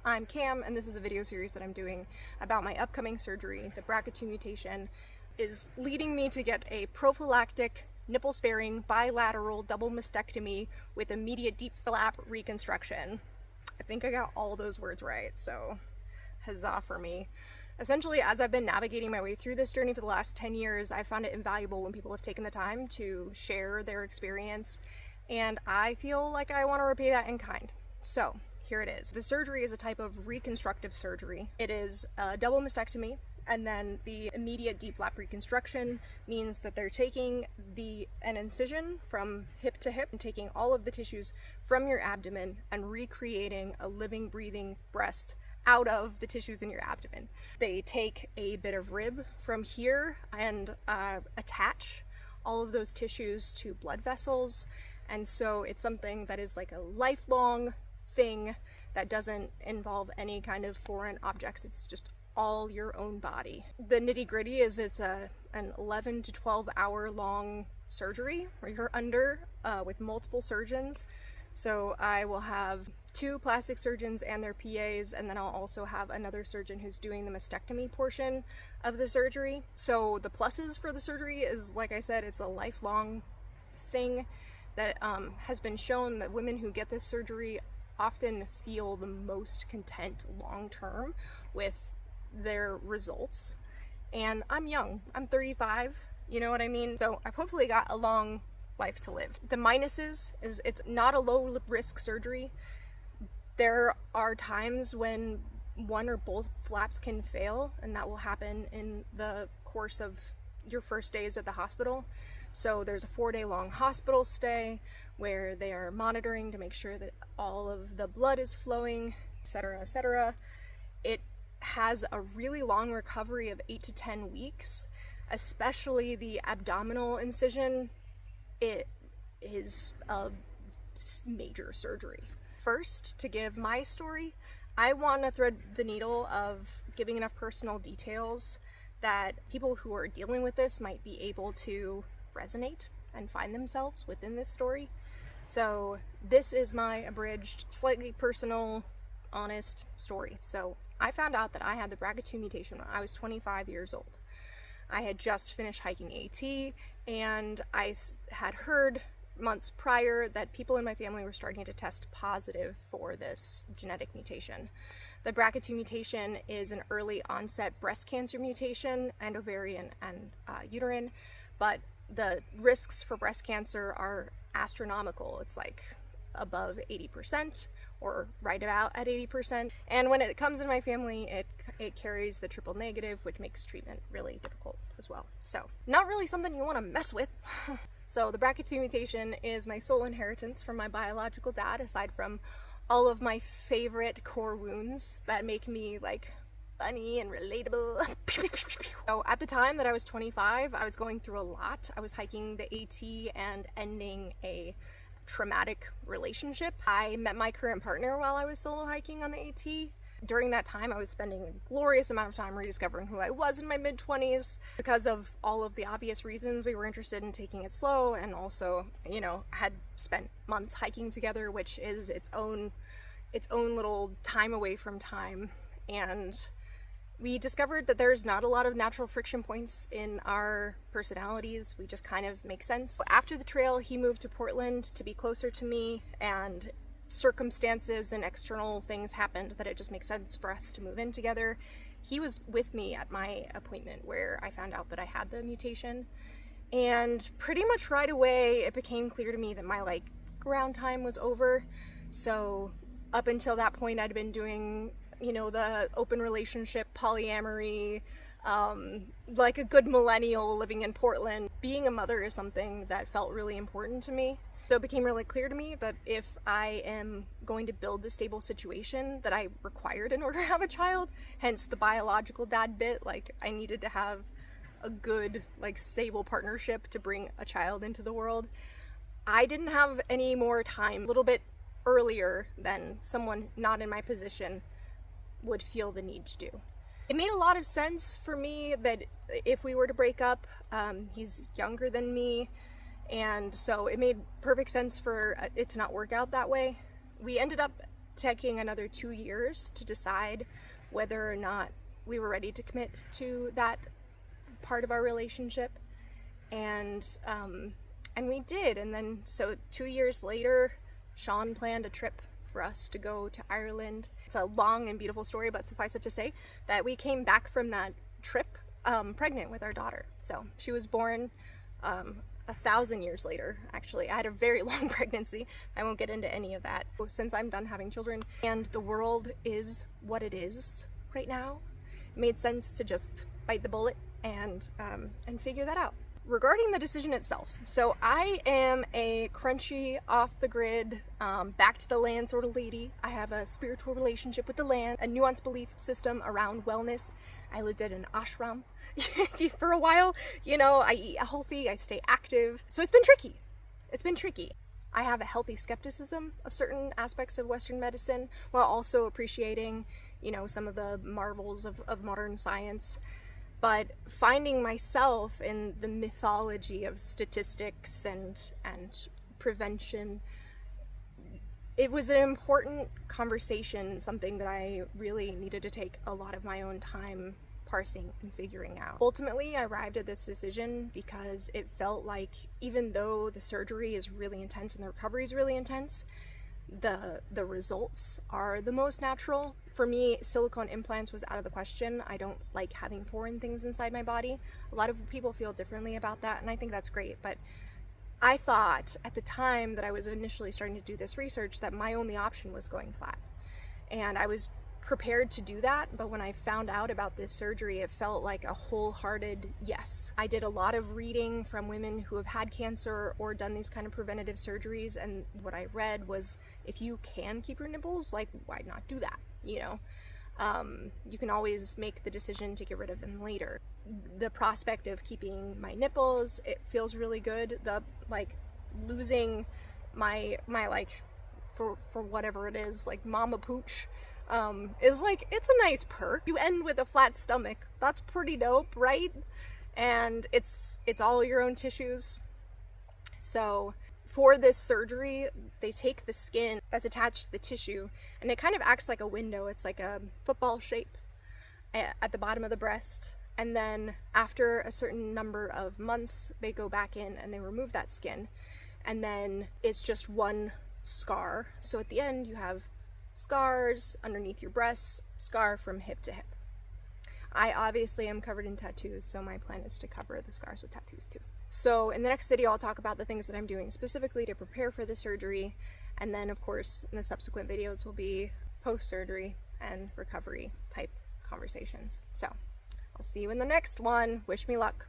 I'm Cam, and this is a video series that I'm doing about my upcoming surgery. The BRCA2 mutation is leading me to get a prophylactic, nipple-sparing, bilateral double mastectomy with immediate deep flap reconstruction. I think I got all those words right, so huzzah for me. Essentially, as I've been navigating my way through this journey for the last 10 years, I found it invaluable when people have taken the time to share their experience, and I feel like I want to repay that in kind. So, here it is. The surgery is a type of reconstructive surgery. It is a double mastectomy, and then the immediate deep flap reconstruction means that they're taking an incision from hip to hip and taking all of the tissues from your abdomen and recreating a living, breathing breast out of the tissues in your abdomen. They take a bit of rib from here and attach all of those tissues to blood vessels, and so it's something that is like a lifelong thing that doesn't involve any kind of foreign objects. It's just all your own body. The nitty-gritty is it's an 11 to 12 hour long surgery where you're under with multiple surgeons. So I will have 2 plastic surgeons and their PAs, and then I'll also have another surgeon who's doing the mastectomy portion of the surgery. So the pluses for the surgery is, like I said, it's a lifelong thing that has been shown that women who get this surgery often feel the most content long-term with their results. And I'm young, I'm 35, you know what I mean? So I've hopefully got a long life to live. The minuses is it's not a low-risk surgery. There are times when one or both flaps can fail, and that will happen in the course of your first days at the hospital. So there's a 4-day long hospital stay where they are monitoring to make sure that all of the blood is flowing, etc., etc. It has a really long recovery of 8 to 10 weeks, especially the abdominal incision. It is a major surgery. First, to give my story, I want to thread the needle of giving enough personal details that people who are dealing with this might be able to resonate and find themselves within this story. So this is my abridged, slightly personal, honest story. So I found out that I had the BRCA2 mutation when I was 25 years old. I had just finished hiking AT, and I had heard months prior that people in my family were starting to test positive for this genetic mutation. The BRCA2 mutation is an early onset breast cancer mutation, and ovarian and uterine, but the risks for breast cancer are astronomical. It's like above 80% or right about at 80%. And when it comes in my family, it carries the triple negative, which makes treatment really difficult as well. So not really something you want to mess with. So the BRCA2 mutation is my sole inheritance from my biological dad, aside from all of my favorite core wounds that make me like funny and relatable. So at the time that I was 25, I was going through a lot. I was hiking the AT and ending a traumatic relationship. I met my current partner while I was solo hiking on the AT. During that time, I was spending a glorious amount of time rediscovering who I was in my mid-20s. Because of all of the obvious reasons, we were interested in taking it slow, and also, you know, had spent months hiking together, which is its own little time away from time. And we discovered that there's not a lot of natural friction points in our personalities. We just kind of make sense. After the trail, he moved to Portland to be closer to me, and circumstances and external things happened that it just makes sense for us to move in together. He was with me at my appointment where I found out that I had the mutation, and pretty much right away it became clear to me that my ground time was over. So up until that point, I'd been doing, you know, the open relationship, polyamory, like a good millennial living in Portland. Being a mother is something that felt really important to me. So it became really clear to me that if I am going to build the stable situation that I required in order to have a child, hence the biological dad bit, I needed to have a good, stable partnership to bring a child into the world. I didn't have any more time, a little bit earlier than someone not in my position would feel the need to do. It made a lot of sense for me that if we were to break up, he's younger than me, and so it made perfect sense for it to not work out that way. We ended up taking another 2 years to decide whether or not we were ready to commit to that part of our relationship. And we did. And then so 2 years later, Sean planned a trip for us to go to Ireland. It's a long and beautiful story, but suffice it to say that we came back from that trip pregnant with our daughter. So she was born 1,000 years later, actually. I had a very long pregnancy. I won't get into any of that since I'm done having children. And the world is what it is right now. It made sense to just bite the bullet and figure that out. Regarding the decision itself, so I am a crunchy, off-the-grid, back to the land sort of lady. I have a spiritual relationship with the land, a nuanced belief system around wellness. I lived at an ashram for a while. You know, I eat healthy, I stay active. So it's been tricky. It's been tricky. I have a healthy skepticism of certain aspects of Western medicine while also appreciating, you know, some of the marvels of modern science. But finding myself in the mythology of statistics and prevention, it was an important conversation, something that I really needed to take a lot of my own time parsing and figuring out. Ultimately, I arrived at this decision because it felt like even though the surgery is really intense and the recovery is really intense, the results are the most natural. For me, silicone implants was out of the question. I don't like having foreign things inside my body. A lot of people feel differently about that, and I think that's great, but I thought at the time that I was initially starting to do this research that my only option was going flat. And I was prepared to do that, but when I found out about this surgery, it felt like a wholehearted yes. I did a lot of reading from women who have had cancer or done these kind of preventative surgeries, and what I read was if you can keep your nipples, like, why not do that, you know? You can always make the decision to get rid of them later. The prospect of keeping my nipples, it feels really good. The, like, losing my like, for whatever it is, like mama pooch, is like, it's a nice perk. You end with a flat stomach. That's pretty dope, right? And it's all your own tissues. So for this surgery, they take the skin that's attached to the tissue and it kind of acts like a window. It's like a football shape at the bottom of the breast. And then after a certain number of months, they go back in and they remove that skin. And then it's just one scar. So at the end, you have scars underneath your breasts, scar from hip to hip. I obviously am covered in tattoos, so my plan is to cover the scars with tattoos too. So in the next video, I'll talk about the things that I'm doing specifically to prepare for the surgery, and then of course in the subsequent videos will be post-surgery and recovery type conversations. So I'll see you in the next one. Wish me luck.